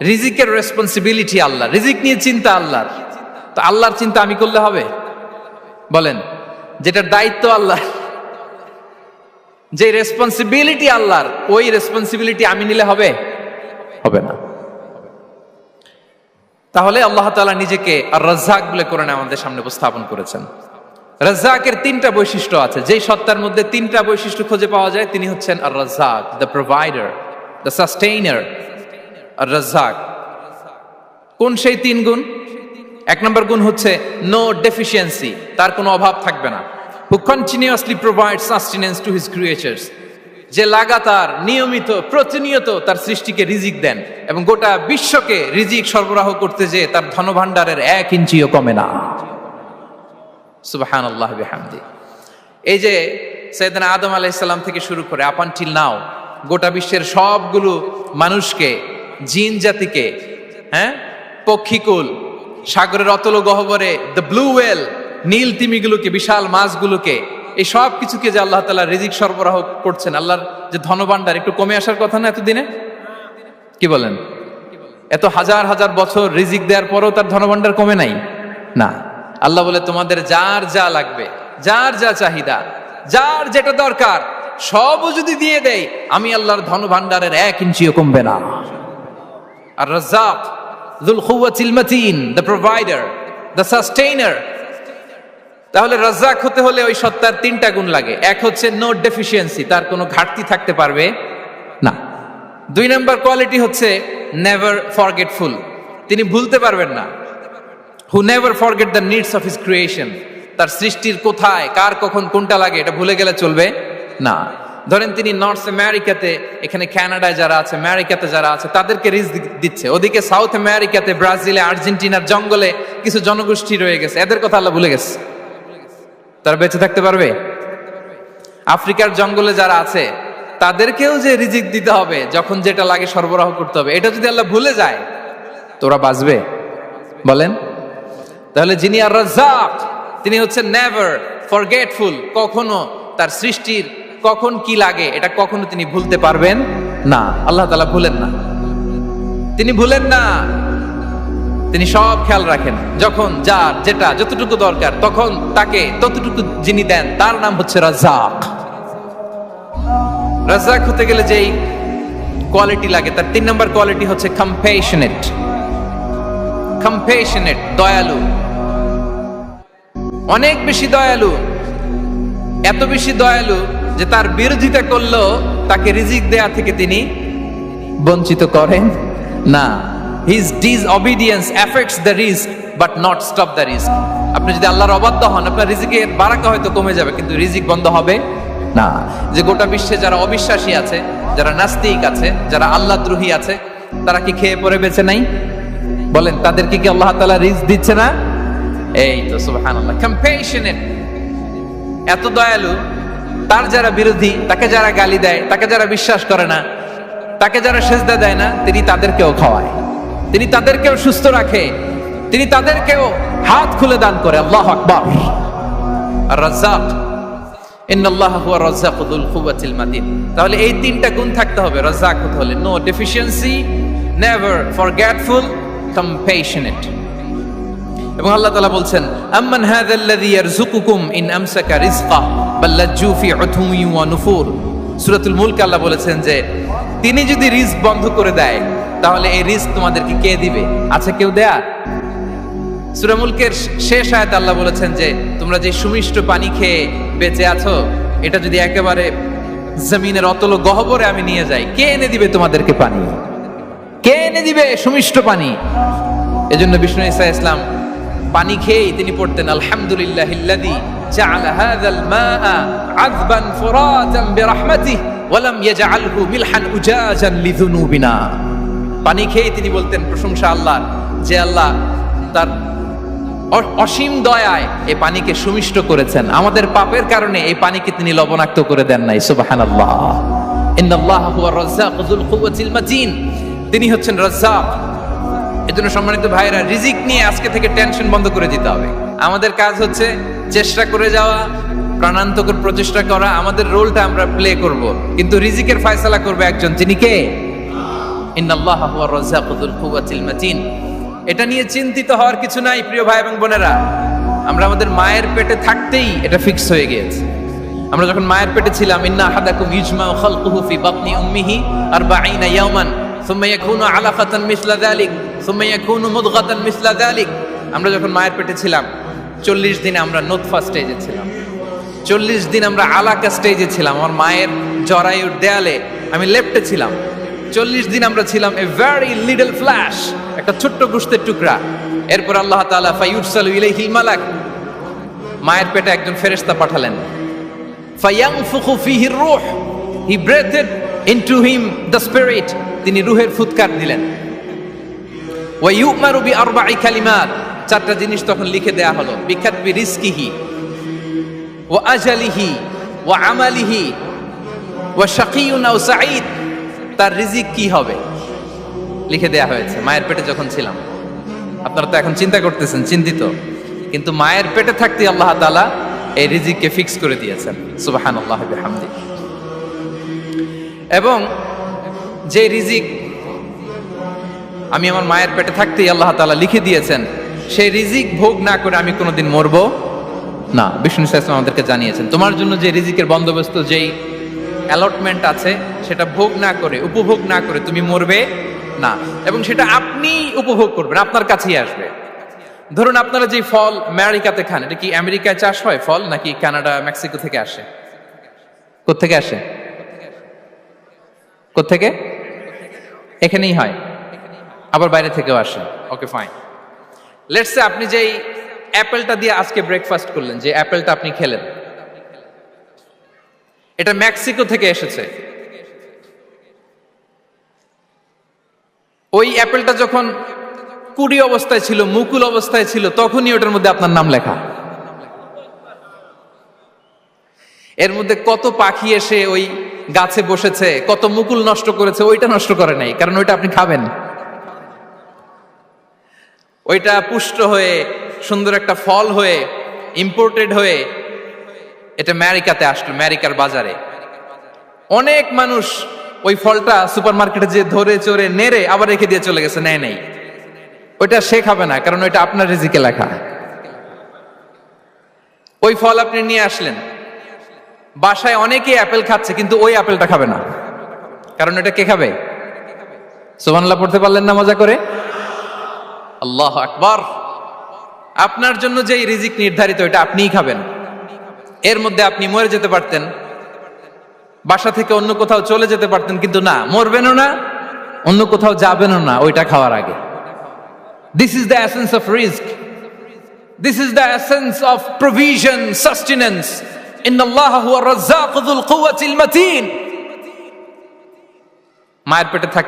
রিজিকের রেসপন্সিবিলিটি আল্লাহ, রিজিক নিয়ে চিন্তা আল্লাহর। তো আল্লাহর চিন্তা আমি করলে হবে? বলেন, যেটার দায়িত্ব আল্লাহ, যে রেসপন্সিবিলিটি আল্লাহর, ওই রেসপন্সিবিলিটি আমি নিলে হবে? হবে না। তাহলে আল্লাহ তাআলা নিজেকে আর রাজ্জাক বলে কোরআনে আমাদের সামনে উপস্থাপন করেছেন। রাজ্জাকের তিনটা বৈশিষ্ট্য আছে, যেই সত্তার মধ্যে তিনটা বৈশিষ্ট্য খুঁজে পাওয়া যায় তিনি হচ্ছেন আর রাজ্জাক, দ্য প্রোভাইডার, দ্য সাস্টেইনার। আর রাজ্জাক কোন সেই তিন গুণ? এক নম্বর গুণ হচ্ছে নো ডেফিসিয়েন্সি, তার কোনো অভাব থাকবে না। হু continuously provide sustenance to his creatures, যে লাগাতার নিয়মিত প্রতিনিয়ত তার সৃষ্টিকে রিজিক দেন এবং গোটা বিশ্বকে রিজিক সরবরাহ করতে যে তার ধনভাণ্ডারের 1 ইঞ্চিও কমে না। সুবহানাল্লাহ বিহামদি। এই যে সাইয়েদনা আদম আলাইহিস সালাম থেকে শুরু করে আপ আনটিল নাও গোটা বিশ্বের সবগুলো মানুষকে, জিন জাতিকে, পক্ষীকুল, সাগরের অতল গহ্বরে দ্য ব্লু ওয়েল, নীল তিমিগুলোকে, বিশাল মাছগুলোকে, এই সব কিছুকে যে আল্লাহ তাআলা রিজিক সরবরাহ করছেন, আল্লাহর যে ধনভাণ্ডার একটু কমে আসার কথা না এতদিনে? কি বলেন? এত হাজার হাজার বছর রিজিক দেওয়ার পরও তার ধনভাণ্ডার কমে নাই না। আল্লাহ বলে তোমাদের যার যা লাগবে, যার যা চাহিদা, যার যেটা দরকার সবও যদি দিয়ে দেই, আমি আল্লাহর ধনভাণ্ডারের 1 ইঞ্চিও কমবে না। আর Razzak যুল কুওয়াতিল মাতিন, the provider, the sustainer. তাহলে রাজ্জাক হতে হলে ওই সত্তার তিনটা গুণ লাগে। এক হচ্ছে নো ডেফিসিয়েন্সি, তার কোনো ঘাটতি থাকতে পারবে না। 2 নম্বর কোয়ালিটি হচ্ছে নেভার ফরগেটফুল, তিনি ভুলতে পারবেন না। Who never forget the needs of his creation, তার সৃষ্টির কোথায় কার কখন কোনটা লাগে এটা ভুলে গেলে চলবে না। ধরেন তিনি নর্থ আমেরিকাতে, এখানে কানাডায় যারা আছে, আমেরিকাতে যারা আছে তাদেরকে রিজিক দিচ্ছে, ওদিকে সাউথ আমেরিকাতে, ব্রাজিলে, আর্জেন্টিনার জঙ্গলে কিছু জনগোষ্ঠী রয়ে গেছে, এদের কথা আল্লাহ ভুলে গেছে। তারা বেঁচে থাকতে পারবে? আফ্রিকার জঙ্গলে যারা আছে তাদেরকেও যে রিজিক দিতে হবে, যখন যেটা লাগে সরবরাহ করতে হবে, এটা যদি আল্লাহ ভুলে যায় তোরা বাঁচবে? বলেন। তাহলে যিনি আর রাজ্জাক তিনি হচ্ছেন নেভার ফরগেটফুল, কখনো তার সৃষ্টির কখন কি লাগে এটা কখনো তিনি ভুলতে পারবেন না। আল্লাহ তাআলা ভুলেন না, তিনি ভুলেন না, তিনি সব খেয়াল রাখেন। যখন যার যেটা যতটুকু দরকার তখন তাকে ততটুকু যিনি দেন তার নাম হচ্ছে রাজ্জাক। রাজ্জাক হতে গেলে যেই কোয়ালিটি লাগে তার 3 নম্বর কোয়ালিটি হচ্ছে কম্প্যাশনেট। কম্প্যাশনেট, দয়ালু, অনেক বেশি দয়ালু, এত বেশি দয়ালু যে তার বিরোধিতা করলেও তাকে রিজিক দেয়া থেকে তিনি বঞ্চিত করেন না। His disobedience affects the risk but not stop the risk. আপনি যদি আল্লাহর অবাধ্য হন, আপনার রিজিকের বারাকা হয়তো কমে যাবে কিন্তু রিজিক বন্ধ হবে না। যে গোটা বিশ্বে যারা অবিশ্বাসী আছে, যারা নাস্তিক আছে, যারা আল্লাহদ্রোহী আছে, তারা কি খেয়ে পরে বেঁচে নাই? বলেন, তাদেরকে কি আল্লাহ তাআলা রিজিক দিচ্ছে না? এই তো সুবহানাল্লাহ। কম্প্যাশনেট, এত দয়ালু, তার যারা বিরোধী, তাকে যারা গালি দেয়, তাকে যারা বিশ্বাস করে না, তাকে যারা সেজদা দেয় না, তিনি তাদেরকেও খাওয়ায়, তিনি তাদেরকেও সুস্থ রাখে, তিনি তাদেরকেও হাত খুলে দান করে। আল্লাহু আকবার। আর রাজ্জাক, ইন্নাল্লাহা হুয়া রাজ্জাকু যুল কুওয়াতিল মাতিন। তাহলে এই তিনটা গুণ থাকতে হবে রাজ্জাক হতে হলে: no deficiency, never forgetful, compassionate. এবং আল্লাহ তাআলা বলছেন, আম্মান হাযাল্লাযী ইয়ারযুকুকুম ইন আমসাকা রিজকাহু বাল লাজ্জু ফি উতুমিন ওয়া নুফুর। সূরাতুল মুলক আল্লাহ বলেছেন যে তিনি যদি রিজক বন্ধ করে দেয় তাহলে এই রিজক তোমাদেরকে কে দিবে? আছে কেউ দেয়া? সূরা মুলকের শেষ আয়াতে আল্লাহ বলেছেন যে তোমরা যে সুমিষ্ট পানি খেয়ে বেঁচে আছো, এটা যদি একেবারে জমিনের অতল গহ্বরে আমি নিয়ে যাই, কে এনে দিবে তোমাদেরকে পানি? কে এনে দিবে সুমিষ্ট পানি? এজন্য বিষ্ণু ঈসা ইসলাম পানি খেয়েই তিনি পড়তেন, আলহামদুলিল্লাহিল্লাযী জাআলা হাযাল মাআ আযবান ফুরাতান বিরাহমাতিহি ওয়া লাম ইয়াজআলহু মিলহান উজাজান লিযুনুবিনা। পানি খেয়েই তিনি বলতেন প্রশংসা আল্লাহর, যে আল্লাহ তার অসীম দয়ায় এই পানিকে সুমিষ্ট করেছেন, আমাদের পাপের কারণে এই পানিকে তিনি লবণাক্ত করে দেন নাই। সুবহানাল্লাহ। ইন্নাল্লাহা হুয়ার রাজ্জাকু যুল কুওয়াতিল মাতিন, তিনি হচ্ছেন রাজ্জাক। এজন্য সম্মানিত ভাইরা, রিজিক নিয়ে আজকে থেকে টেনশন বন্ধ করে দিতে হবে। আমাদের কাজ হচ্ছে চেষ্টা করে যাওয়া, প্রাণান্তকর প্রচেষ্টা করা, আমাদের রোলটা আমরা প্লে করব, কিন্তু রিজিকের ফয়সালা করবে একজন, যিনি কে? ইন্নাল্লাহা হুয়ার রাজ্জাকু যুল কুওয়াতিল মাতিন। এটা নিয়ে চিন্তিত হওয়ার কিছু নাই প্রিয় ভাই এবং বোনেরা। আমরা আমাদের মায়ের পেটে থাকতেই এটা ফিক্স হয়ে গিয়েছে। আমরা যখন মায়ের পেটে ছিলাম, ইন্না আহাদাকুম ইজমাউ খালকুহু ফি বাতনি উম্মিহি 40 ইয়াওমান সুম্মা ইয়াকুনু আলাকাতান মিসলা যালিক সুম্মা ইয়াকুনু মুদগাতান মিসলা যালিক। আমরা যখন মায়ের পেটে ছিলাম 40 দিন আমরা নুতফা স্টেজে ছিলাম, 40 দিন আমরা আলাকা স্টেজে ছিলাম। আমার মায়ের জরায়ুর দেয়ালে আমি লেপ্টে ছিলাম। 40 দিন আমরা ছিলাম এ ভেরি লিটল ফ্ল্যাশ, একটা ছোট্ট গোশতের টুকরা। এরপর আল্লাহ তাআলা ফায়ুরসালু ইলাইহিল মালাক, মায়ের পেটে একজন ফেরেশতা পাঠালেন। ফায়ানফুখু ফিহির রূহ, he breathed into him the spirit, তিনি রূহের ফুৎকার দিলেন। ওয়া ইউমারু বিআরবা'i কালিমাত, চারটা জিনিস তখন লিখে দেয়া হলো। বিকাতবি রিজকিহি ওয়া আজালিহি ওয়া আমালিহি ওয়া শাকিয়ুন আও সাঈদ, তার রিজিক কি হবে লিখে দেয়া হয়েছে মায়ের পেটে যখন ছিলাম। আপনারা তো এখন চিন্তা করতেছেন, চিন্তিত, কিন্তু মায়ের পেটে থাকতে আল্লাহ তাআলা এই রিজিককে ফিক্স করে দিয়েছেন। সুবহানাল্লাহ ওয়া বিহামদি। এবং যে রিজিক আমি আমার মায়ের পেটে থাকতেই আল্লাহ তাআলা লিখে দিয়েছেন, সেই রিজিক ভোগ না করে আমি কোনোদিন মরবো না। বিষ্ণু ইসলাম আমাদেরকে জানিয়েছেন, তোমার জন্য যে রিজিকের বন্দোবস্ত, যেই অ্যালটমেন্ট আছে, সেটা ভোগ না করে, উপভোগ না করে তুমি মরবে না। এবং সেটা আপনি উপভোগ করবেন, আপনার কাছেই আসবে। ধরুন আপনারা যে ফল আমেরিকাতে খান, এটা কি আমেরিকায় চাষ হয় ফল, নাকি কানাডা মেক্সিকো থেকে আসে? কোত্থেকে আসে? কোত্থেকে? এখানেই হয়, আবার বাইরে থেকেও আসে। Okay fine. লেটস সে আপনি যেই অ্যাপেলটা দিয়ে আজকে ব্রেকফাস্ট করলেন, যে অ্যাপেলটা আপনি খেলেন, এটা মেক্সিকো থেকে এসেছে। ওই অ্যাপেলটা যখন কুড়ি অবস্থায় ছিল, মুকুল অবস্থায় ছিল, তখনই ওটার মধ্যে আপনার নাম লেখা। এর মধ্যে কত পাখি এসে ওই গাছে বসেছে, কত মুকুল নষ্ট করেছে, ওইটা নষ্ট করে নাই, কারণ ওইটা আপনি খাবেন। ওইটা পুষ্ট হয়ে সুন্দর একটা ফল হয়ে ইম্পোর্টেড হয়ে এটা আমেরিকাতে আসলো, আমেরিকার বাজারে। অনেক মানুষ ওই ফলটা সুপার মার্কেটে যে ধরে চড়ে নেড়ে আবার রেখে দিয়ে চলে গেছে, নেয় নেই। ওইটা সে খাবে না, কারণ ওইটা আপনার রিজিকে লেখা। ওই ফল আপনি নিয়ে আসলেন, বাসায় অনেকেই অ্যাপেল খাচ্ছে, কিন্তু ওই অ্যাপেলটা খাবে না, কারণ এটা কে খাবে? সুবহানাল্লাহ পড়তে পারলেন না মজা করে? আল্লাহু আকবার। আপনার জন্য যে রিজিক নির্ধারিত, এটা আপনিই খাবেন। এর মধ্যে আপনি মরে যেতে পারতেন, বাসা থেকে অন্য কোথাও চলে যেতে পারতেন, কিন্তু না, মরবেনও না, অন্য কোথাও যাবেনও না ওইটা খাওয়ার আগে। This is the essence of risk, this is the essence of provision, sustenance. ইন্নাল্লাহা হুয়ার রাজ্জাকু যুল কুওয়াতিল মাতিন। মায়ের পেটে থাকতে